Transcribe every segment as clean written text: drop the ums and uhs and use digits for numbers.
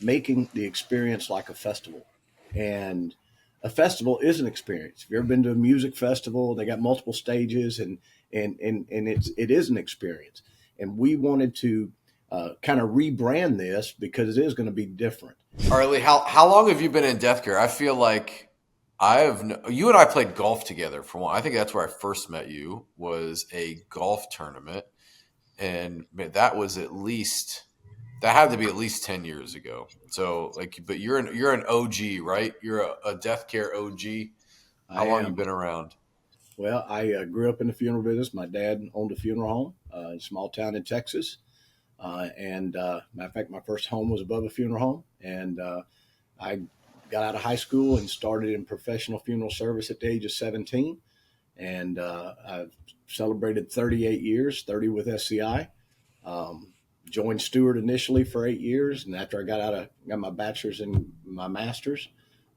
making the experience like a festival. And a festival is an experience. If you've ever been to a music festival, they got multiple stages, and it is an experience. And we wanted to kind of rebrand this because it is going to be different. All right, Lee, how long have you been in Deathcare? I feel like you and I played golf together for one. I think that's where I first met you, was a golf tournament. And man, that had to be at least 10 years ago. So like, but you're an OG, right? You're a Deathcare OG. I How long you am. been around? Well, I grew up in the funeral business. My dad owned a funeral home in a small town in Texas. And matter of fact, my first home was above a funeral home. And I got out of high school and started in professional funeral service at the age of 17. And I celebrated 38 years, 30 with SCI. Um, Joined Stewart initially for 8 years. And after I got my bachelor's and my master's,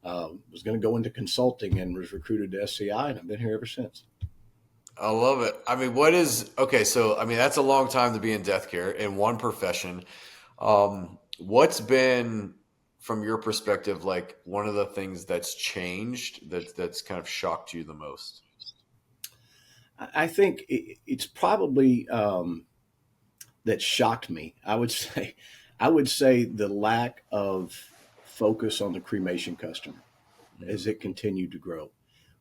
was going to go into consulting and was recruited to SCI. And I've been here ever since. I love it. I mean, what is okay? So, I mean, that's a long time to be in Deathcare in one profession. What's been, from your perspective, like one of the things that's changed that's kind of shocked you the most? I think it's probably that shocked me. I would say the lack of focus on the cremation customer as it continued to grow.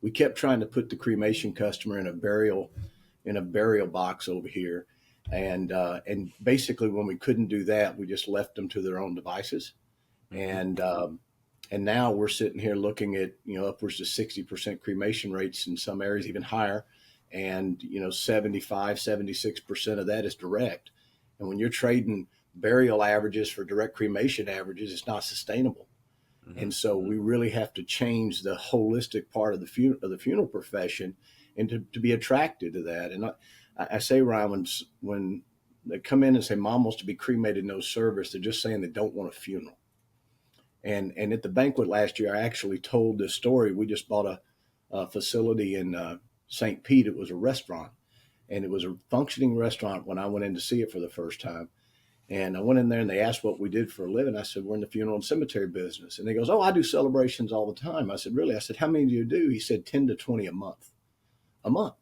We kept trying to put the cremation customer in a burial box over here, and basically when we couldn't do that, we just left them to their own devices. Mm-hmm. And now we're sitting here looking at upwards to 60% cremation rates in some areas, even higher, and 75, 76% of that is direct. And when you're trading burial averages for direct cremation averages, it's not sustainable. And so Mm-hmm. we really have to change the holistic part of the funeral profession, and to be attracted to that. And I say, Ryan, when they come in and say mom wants to be cremated, no service, they're just saying they don't want a funeral. And at the banquet last year, I actually told this story. We just bought a facility in St. Pete. It was a restaurant, and it was a functioning restaurant when I went in to see it for the first time. And I went in there and they asked what we did for a living. I said, we're in the funeral and cemetery business. And he goes, oh, I do celebrations all the time. I said, really? I said, how many do you do? He said, 10 to 20 a month. A month.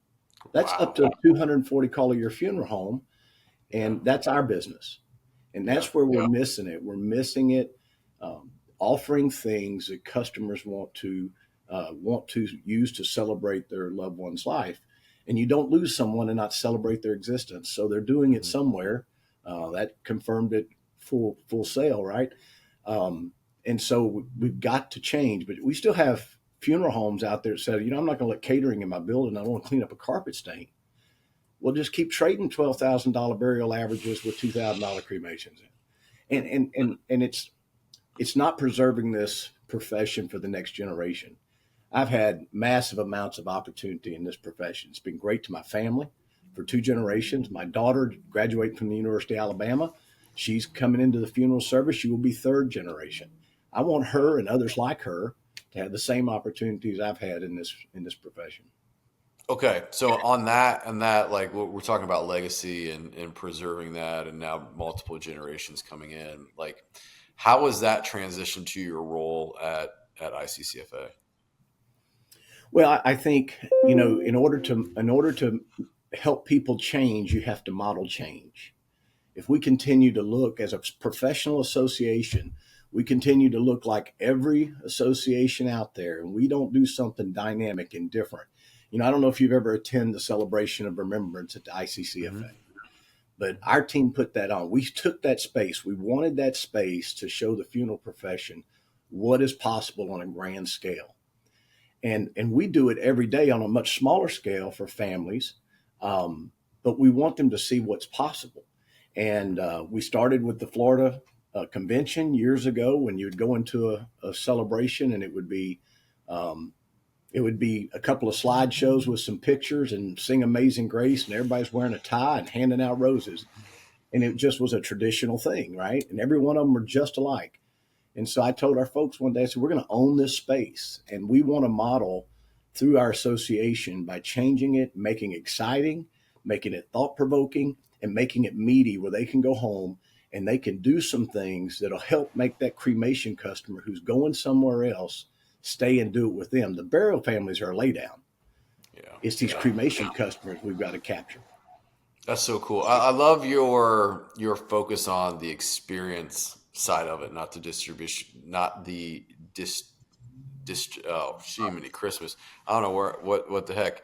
That's up Wow. to a 240 call a year funeral home. Yeah. And that's our business. And Yeah. that's where we're Yeah. missing it. We're missing it, offering things that customers want to use to celebrate their loved one's life. And you don't lose someone and not celebrate their existence. So they're doing it Mm-hmm. somewhere. That confirmed it full sale, right? And so we've got to change, but we still have funeral homes out there that said, I'm not going to let catering in my building. I don't want to clean up a carpet stain. We'll just keep trading $12,000 burial averages with $2,000 cremations. And it's not preserving this profession for the next generation. I've had massive amounts of opportunity in this profession. It's been great to my family for two generations. My daughter graduating from the University of Alabama, she's coming into the funeral service. She will be third generation. I want her and others like her to have the same opportunities I've had in this profession. Okay, so on that and that, like we're talking about legacy and preserving that, and now multiple generations coming in. Like, how was that transition to your role at ICCFA? Well, I think in order to help people change, you have to model change. If we continue to look as a professional association, we continue to look like every association out there, and we don't do something dynamic and different. I don't know if you've ever attended the celebration of remembrance at the Mm-hmm. ICCFA, but our team put that on. We took that space. We wanted that space to show the funeral profession what is possible on a grand scale. And we do it every day on a much smaller scale for families, but we want them to see what's possible. And we started with the Florida convention years ago, when you would go into a celebration, and um, it would be a couple of slideshows with some pictures and sing Amazing Grace, and everybody's wearing a tie and handing out roses. And it just was a traditional thing, right? And every one of them were just alike. And so I told our folks one day, I said, we're going to own this space, and we want to model through our association by changing it, making it exciting, making it thought provoking, and making it meaty where they can go home and they can do some things that'll help make that cremation customer who's going somewhere else stay and do it with them. The burial families are a lay down. Yeah. It's these cremation customers we've got to capture. That's so cool. I love your focus on the experience side of it, not the distribution, not the oh, many Christmas. I don't know what the heck.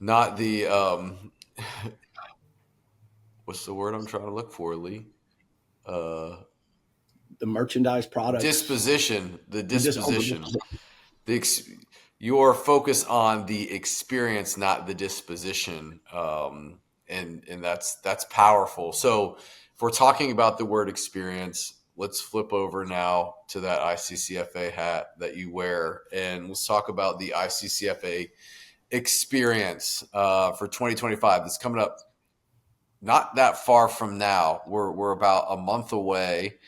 Not the what's the word I'm trying to look for, Lee? The merchandise products. Disposition. The disposition. Your focus on the experience, not the disposition. And that's powerful. So if we're talking about the word experience, let's flip over now to that ICCFA hat that you wear, and let's talk about the ICCFA Experience for 2025. That's coming up not that far from now. We're about a month away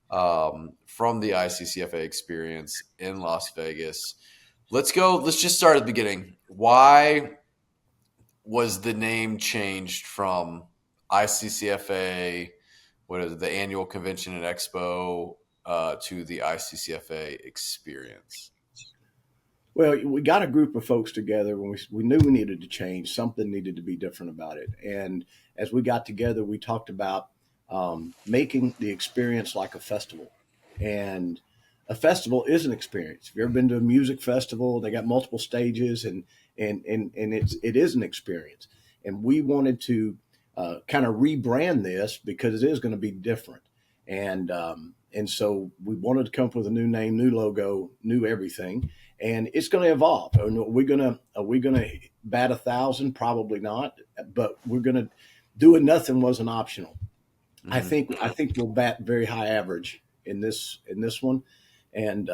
from the ICCFA Experience in Las Vegas. Let's go. Let's just start at the beginning. Why was the name changed from ICCFA, what is it, the annual convention and expo, to the ICCFA Experience? Well, we got a group of folks together when we knew we needed to change. Something needed to be different about it. And as we got together, we talked about making the experience like a festival. And a festival is an experience. If you've ever been to a music festival, they got multiple stages, and it is an experience. And we wanted to kind of rebrand this because it is going to be different. And so we wanted to come up with a new name, new logo, new everything, and it's going to evolve. Are we going to bat 1,000? Probably not, but we're going to doing nothing wasn't optional. Mm-hmm. I think we'll bat very high average in this one, and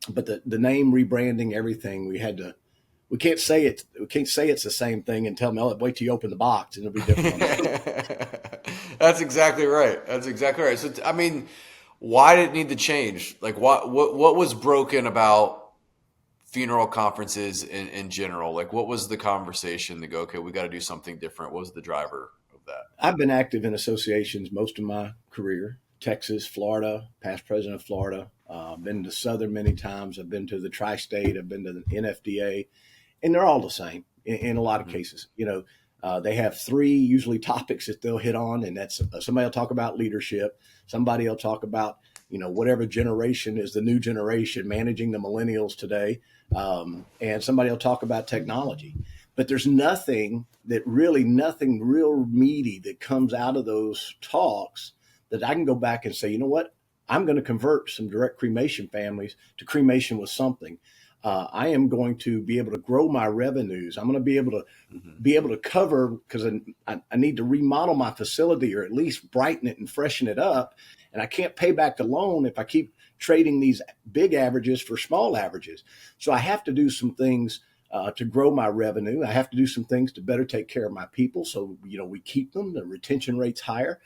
but the name, rebranding, everything, we can't say it. We can't say it's the same thing and tell them, oh, wait till you open the box and it'll be different. That's exactly right. So, I mean, why did it need to change? Like, what was broken about funeral conferences in general? Like, what was the conversation to go, okay, we got to do something different? What was the driver of that? I've been active in associations most of my career. Texas, Florida, past president of Florida. Been to Southern many times. I've been to the Tri-State. I've been to the NFDA. And they're all the same in a lot of cases. They have three usually topics that they'll hit on, and that's somebody will talk about leadership. Somebody will talk about, whatever generation is the new generation, managing the millennials today. And somebody will talk about technology. But there's nothing real meaty that comes out of those talks that I can go back and say, you know what? I'm going to convert some direct cremation families to cremation with something. I am going to be able to grow my revenues. I'm going to be able to cover, because I need to remodel my facility or at least brighten it and freshen it up. And I can't pay back the loan if I keep trading these big averages for small averages. So I have to do some things to grow my revenue. I have to do some things to better take care of my people. So, we keep them, the retention rate's higher.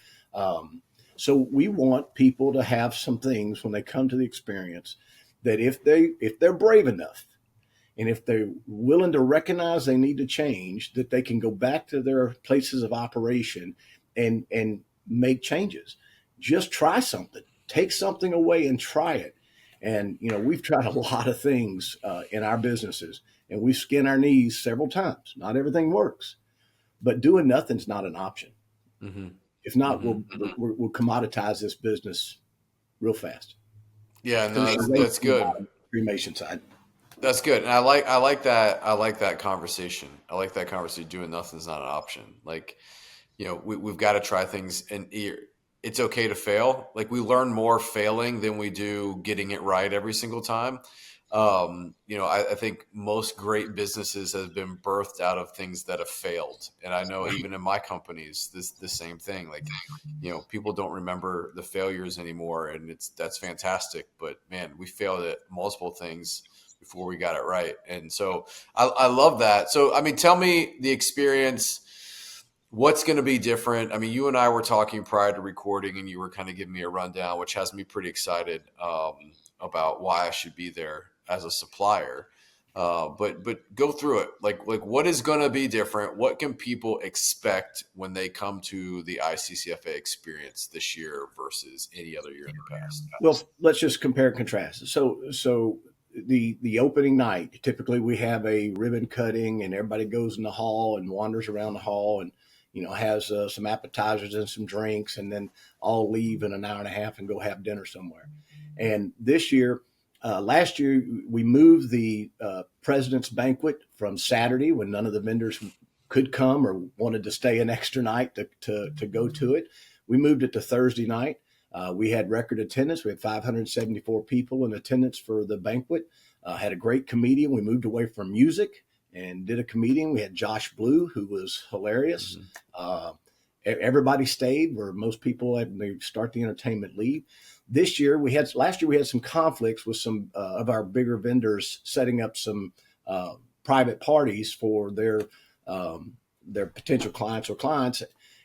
So we want people to have some things when they come to the experience that if they're brave enough and if they're willing to recognize they need to change, that they can go back to their places of operation and make changes. Just try something, take something away and try it. And, we've tried a lot of things in our businesses, and we skin our knees several times. Not everything works, but doing nothing's not an option. Mm-hmm. If not, we'll commoditize this business real fast. Yeah, no, that's good. Cremation side. That's good, and I like that. I like that conversation. I like that conversation. Doing nothing is not an option. Like, we've got to try things, and it's okay to fail. Like, we learn more failing than we do getting it right every single time. I think most great businesses have been birthed out of things that have failed. And I know even in my companies, the same thing, like, people don't remember the failures anymore, and that's fantastic. But man, we failed at multiple things before we got it right. And so I love that. So, I mean, tell me the experience, what's going to be different? I mean, you and I were talking prior to recording, and you were kind of giving me a rundown, which has me pretty excited, about why I should be there as a supplier. But go through it. Like what is going to be different? What can people expect when they come to the ICCFA experience this year versus any other year in the past? Well, let's just compare and contrast. So the opening night, typically we have a ribbon cutting, and everybody goes in the hall and wanders around the hall, and has some appetizers and some drinks, and then all leave in an hour and a half and go have dinner somewhere. And this year, last year we moved the President's Banquet from Saturday, when none of the vendors could come or wanted to stay an extra night to go to it. We moved it to Thursday night. We had record attendance. We had 574 people in attendance for the banquet. Had a great comedian. We moved away from music and did a comedian. We had Josh Blue, who was hilarious. Mm-hmm. Everybody stayed, where most people, when they start the entertainment, leave. Last year we had some conflicts with some of our bigger vendors setting up some private parties for their potential clients.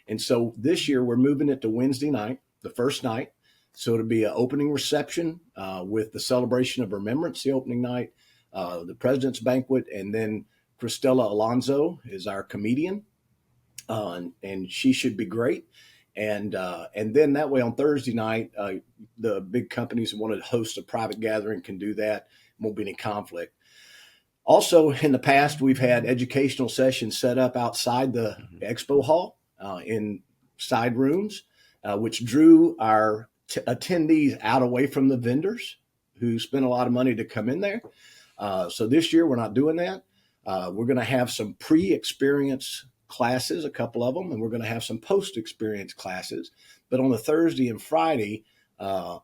And so this year we're moving it to Wednesday night, the first night. So it'll be an opening reception with the celebration of remembrance, the opening night, the President's Banquet, and then Cristela Alonso is our comedian, and she should be great. And then that way on Thursday night, the big companies that want to host a private gathering can do that. Won't be any conflict. Also, in the past, we've had educational sessions set up outside the expo hall in side rooms, which drew our attendees out away from the vendors who spent a lot of money to come in there. So this year, we're not doing that. We're going to have some pre-experience classes, a couple of them, and we're going to have some post-experience classes. But on the Thursday and Friday,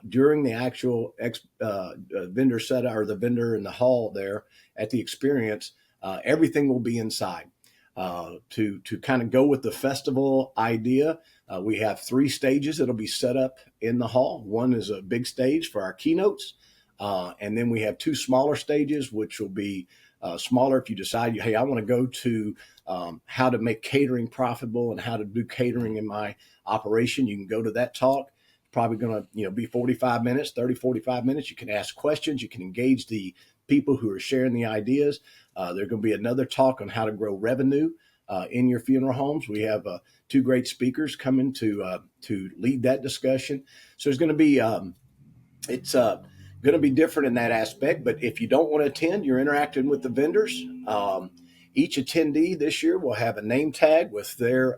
during the actual vendor setup, or the vendor in the hall there at the experience, everything will be inside. To kind of go with the festival idea, we have 3 stages that'll be set up in the hall. One is a big stage for our keynotes, and then we have 2 smaller stages, which will be smaller if you decide, hey, I want to go to how to make catering profitable and how to do catering in my operation. You can go to that talk. It's probably going to be 45 minutes, 30, 45 minutes. You can ask questions. You can engage the people who are sharing the ideas. There's going to be another talk on how to grow revenue in your funeral homes. We have 2 great speakers coming to lead that discussion. So it's going to be going to be different in that aspect. But if you don't want to attend, you're interacting with the vendors. Each attendee this year will have a name tag with their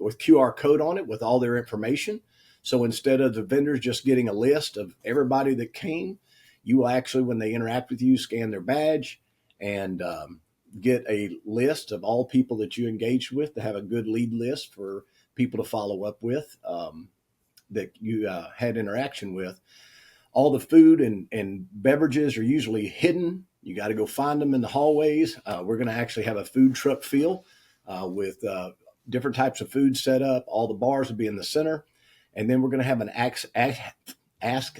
with QR code on it with all their information. So instead of the vendors just getting a list of everybody that came, you will actually, when they interact with you, scan their badge and get a list of all people that you engaged with, to have a good lead list for people to follow up with that you had interaction with. All the food and beverages are usually hidden. You got to go find them in the hallways. We're going to actually have a food truck feel with different types of food set up. All the bars will be in the center. And then we're going to have an Ask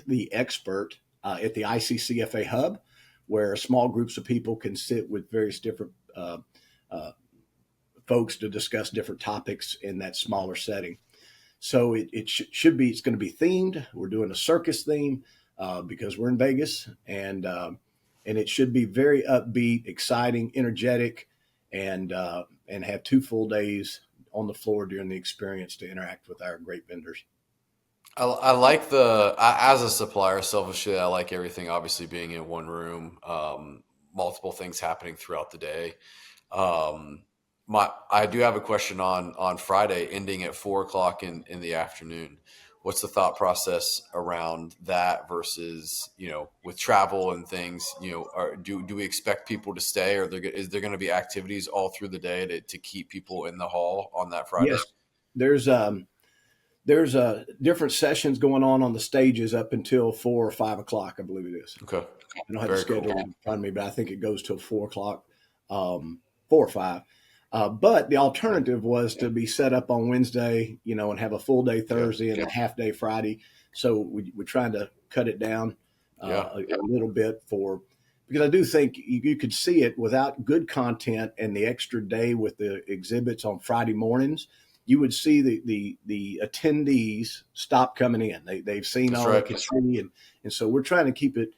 the Expert at the ICCFA Hub, where small groups of people can sit with various different folks to discuss different topics in that smaller setting. So it's going to be themed. We're doing a circus theme because we're in Vegas, and it should be very upbeat, exciting, energetic, and have 2 full days on the floor during the experience to interact with our great vendors. I like as a supplier, selfishly, I like everything obviously being in one room, multiple things happening throughout the day. I do have a question on Friday, ending at 4:00 in the afternoon. What's the thought process around that versus, with travel and things, do we expect people to stay, or is there going to be activities all through the day to keep people in the hall on that Friday? Yes, there's different sessions going on the stages up until 4 or 5 o'clock, I believe it is. Okay. I don't have the schedule in front of me, but I think it goes till 4 o'clock, 4 or 5. But the alternative was to be set up on Wednesday, and have a full day Thursday and a half day Friday. So we're trying to cut it down a little bit because I do think you could see it without good content and the extra day with the exhibits on Friday mornings. You would see the attendees stop coming in. They've seen all they can see, and so we're trying to keep it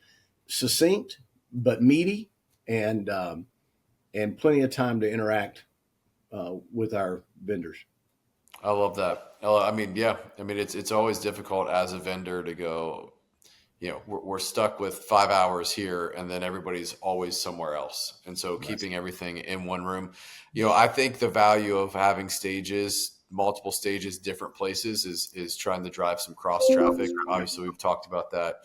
succinct but meaty, and plenty of time to interact with our vendors. I love that. I mean, yeah. I mean, it's always difficult as a vendor to go, we're stuck with 5 hours here and then everybody's always somewhere else. And so keeping everything in one room, I think the value of having stages, multiple stages, different places is trying to drive some cross traffic. Obviously we've talked about that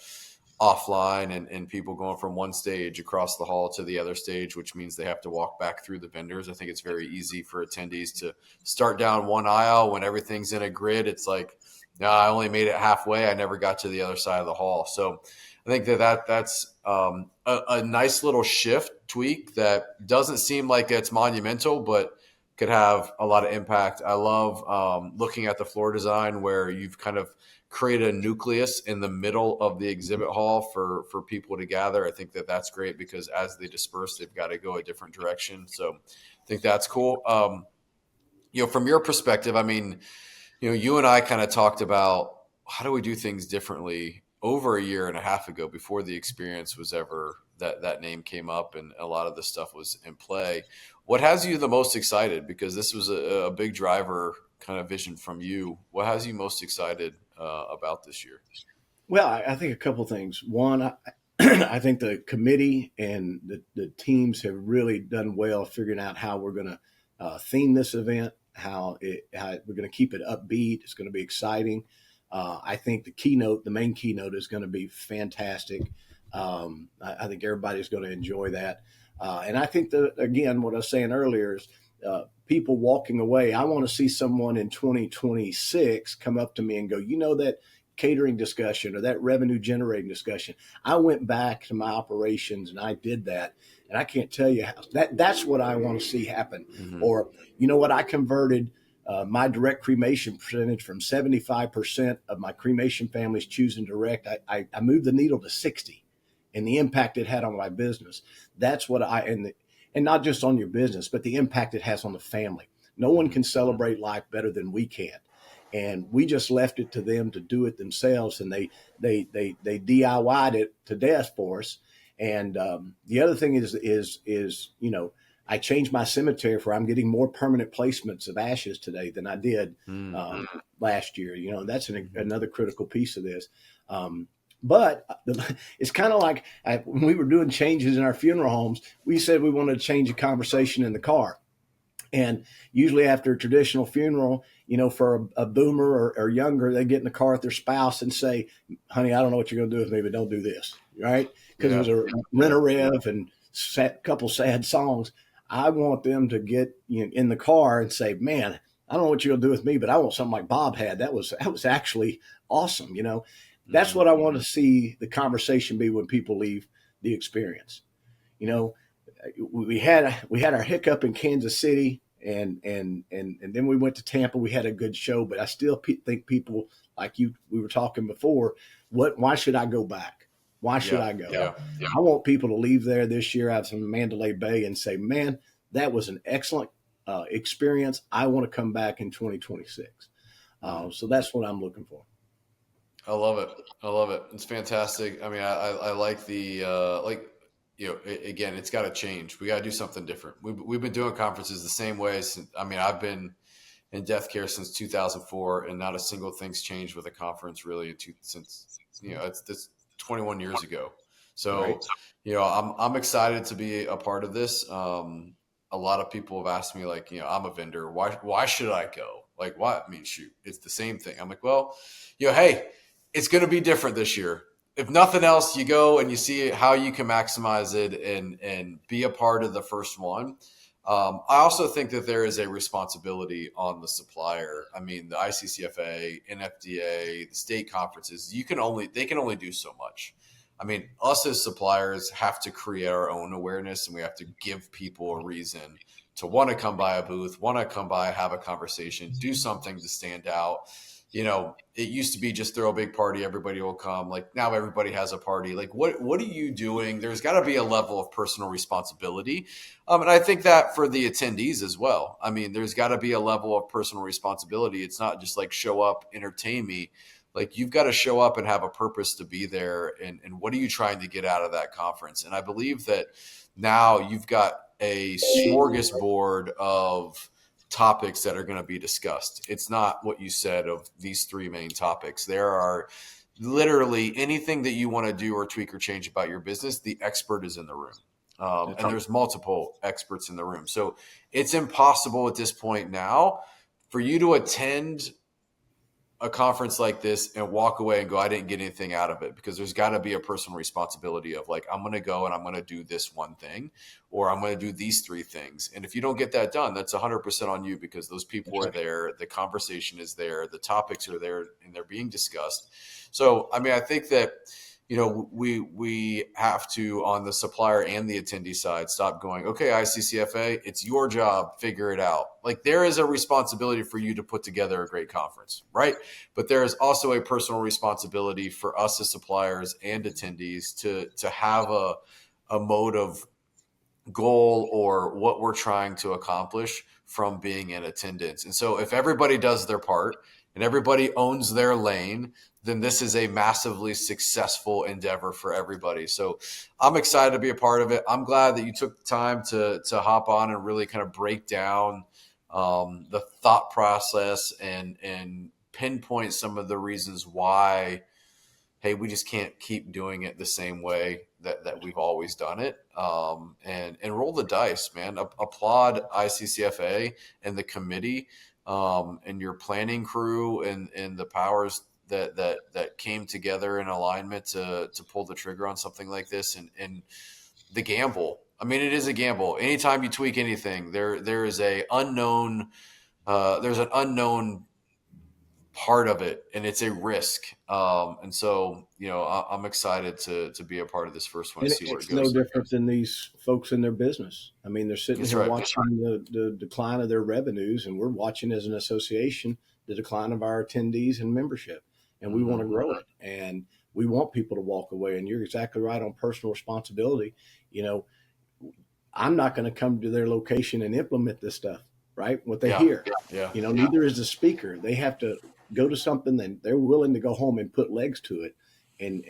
offline and people going from one stage across the hall to the other stage, which means they have to walk back through the vendors. I think it's very easy for attendees to start down one aisle when everything's in a grid. It's like, no, I only made it halfway. I never got to the other side of the hall. So I think that's a nice little shift tweak that doesn't seem like it's monumental, but could have a lot of impact. I love looking at the floor design where you've kind of created a nucleus in the middle of the exhibit hall for people to gather. I think that's great because as they disperse, they've got to go a different direction. So I think that's cool. From your perspective, I mean, you and I kind of talked about how do we do things differently over a year and a half ago before the experience was ever that name came up and a lot of this stuff was in play. What has you the most excited? Because this was a big driver kind of vision from you. What has you most excited about this year? Well, I think a couple things. One, I think the committee and the teams have really done well figuring out how we're going to theme this event, how we're going to keep it upbeat. It's going to be exciting. I think the main keynote is going to be fantastic. I think everybody's going to enjoy that. And I think again, what I was saying earlier is people walking away. I want to see someone in 2026 come up to me and go, that catering discussion or that revenue generating discussion, I went back to my operations and I did that. And I can't tell you how that's what I want to see happen. Mm-hmm. Or, what, I converted my direct cremation percentage from 75% of my cremation families choosing direct. I moved the needle to 60 and the impact it had on my business. That's what and not just on your business, but the impact it has on the family. No one can celebrate life better than we can. And we just left it to them to do it themselves. And they DIY'd it to death for us. And the other thing is, I changed my cemetery where I'm getting more permanent placements of ashes today than I did last year. That's another critical piece of this. But it's kind of like when we were doing changes in our funeral homes, we said we wanted to change the conversation in the car. And usually after a traditional funeral, for a boomer or younger, they get in the car with their spouse and say, honey, I don't know what you're going to do with me, but don't do this. Right. Because it was a rent-a-rev and a couple sad songs. I want them to get in the car and say, man, I don't know what you're going to do with me, but I want something like Bob had. That was actually awesome. That's what I want to see the conversation be when people leave the experience. We had our hiccup in Kansas City and then we went to Tampa. We had a good show, but I still think people like we were talking before, why should I go back? Why should I go? Yeah. I want people to leave there this year out of Mandalay Bay and say, man, that was an excellent experience. I want to come back in 2026. So that's what I'm looking for. I love it. It's fantastic. I mean, I like the, again, it's got to change. We got to do something different. We've been doing conferences the same way. I've been in Deathcare since 2004 and not a single thing's changed with a conference really since it's 21 years ago. So, right. I'm excited to be a part of this. A lot of people have asked me I'm a vendor. Why should I go? Like, why? I mean, shoot, it's the same thing. I'm like, well, hey, it's going to be different this year. If nothing else, you go and you see how you can maximize it and be a part of the first one. I also think that there is a responsibility on the supplier. I mean, the ICCFA, NFDA, the state conferences, they can only do so much. I mean, us as suppliers have to create our own awareness and we have to give people a reason to want to come by a booth, want to come by, have a conversation, do something to stand out. It used to be just throw a big party, everybody will come. Like now everybody has a party. Like what are you doing? There's got to be a level of personal responsibility. And I think that for the attendees as well. I mean, there's got to be a level of personal responsibility. It's not just like show up, entertain me, Like, you've got to show up and have a purpose to be there. And what are you trying to get out of that conference? And I believe that now you've got a smorgasbord of topics that are going to be discussed. It's not what you said of these three main topics. There are literally anything that you want to do or tweak or change about your business. The expert is in the room. And there's multiple experts in the room. So it's impossible at this point now for you to attend a conference like this and walk away and go, I didn't get anything out of it, because there's got to be a personal responsibility of like, I'm going to go and I'm going to do this one thing, or I'm going to do these three things. And if you don't get that done, that's 100% on you, because those people are there. The conversation is there. The topics are there and they're being discussed. So, I mean, I think that, you know, we have to, on the supplier and the attendee side, stop going, okay, ICCFA, it's your job, figure it out. Like, there is a responsibility for you to put together a great conference, right? But there is also a personal responsibility for us as suppliers and attendees to have a mode of goal or what we're trying to accomplish from being in attendance. And so if everybody does their part and everybody owns their lane, then this is a massively successful endeavor for everybody. So I'm excited to be a part of it. I'm glad that you took the time to hop on and really kind of break down the thought process and pinpoint some of the reasons why, hey, we just can't keep doing it the same way that we've always done it. And roll the dice, man. Applaud ICCFA and the committee and your planning crew and the powers that came together in alignment to pull the trigger on something like this, and the gamble. I mean, it is a gamble. Anytime you tweak anything, there is a unknown. There's an unknown part of it, and it's a risk. And so, you know, I'm excited to be a part of this first one. And See where it it's goes. no different than these folks in their business. I mean, they're sitting That's here right. watching the decline of their revenues, and we're watching as an association the decline of our attendees and membership. And we want to grow it, and we want people to walk away. And you're exactly right on personal responsibility. You know, I'm not going to come to their location and implement this stuff, right? What they hear. Yeah. You know, neither is the speaker. They have to go to something that they're willing to go home and put legs to it and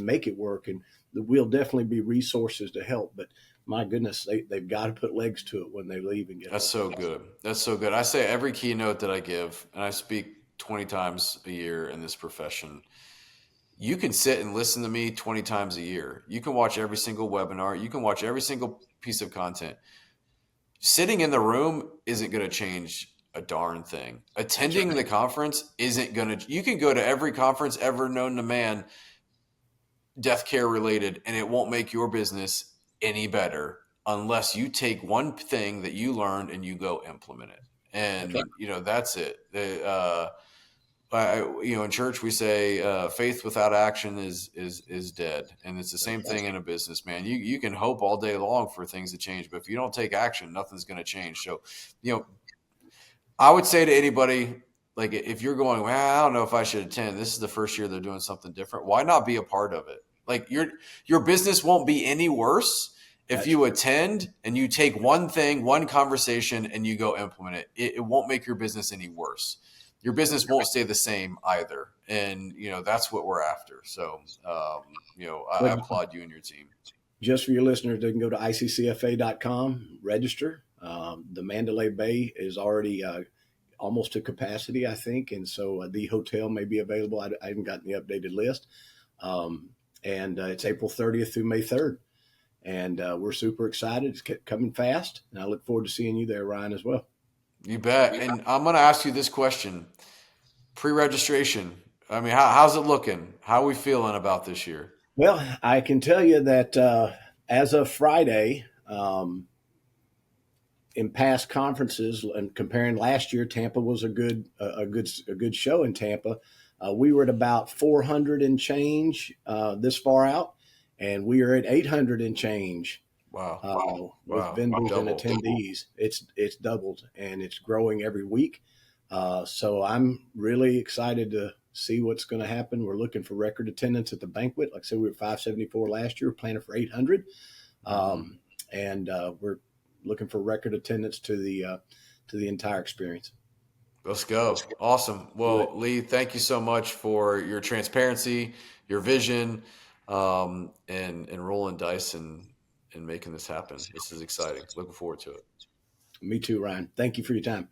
make it work. And we'll definitely be resources to help. But my goodness, they've got to put legs to it when they leave and get That's home. so good. That's so good. I say every keynote that I give, and I speak 20 times a year in this profession, you can sit and listen to me 20 times a year. You can watch every single webinar. You can watch every single piece of content. Sitting in the room isn't going to change a darn thing. Attending the conference isn't going to – you can go to every conference ever known to man, Deathcare related, and it won't make your business any better unless you take one thing that you learned and you go implement it. And, you know, that's it. You know, in church we say faith without action is dead, and it's the same thing in a business, man. You can hope all day long for things to change, but if you don't take action, nothing's going to change. So, you know, I would say to anybody, like, if you're going, well, I don't know if I should attend, this is the first year they're doing something different, why not be a part of it? Like, your business won't be any worse if you attend and you take one thing, one conversation, and you go implement it. It won't make your business any worse. Your business won't stay the same either. And, you know, that's what we're after. So, you know, I applaud you and your team. Just for your listeners, they can go to ICCFA.com, register. The Mandalay Bay is already almost to capacity, I think. And so the hotel may be available. I haven't gotten the updated list. And it's April 30th through May 3rd. And we're super excited. It's coming fast. And I look forward to seeing you there, Ryan, as well. You bet. And I'm going to ask you this question. Pre-registration. I mean, how's it looking? How are we feeling about this year? Well, I can tell you that as of Friday, in past conferences and comparing last year, Tampa was a good show in Tampa. We were at about 400 and change this far out, and we are at 800 and change. Wow. With vendors and attendees. It's doubled, and it's growing every week. So I'm really excited to see what's going to happen. We're looking for record attendance at the banquet. Like I said, we were 574 last year, planning for 800. And we're looking for record attendance to the entire experience. Let's go. Awesome. Well, Lee, thank you so much for your transparency, your vision, and rolling dice and making this happen. This is exciting. Looking forward to it. Me too, Ryan. Thank you for your time.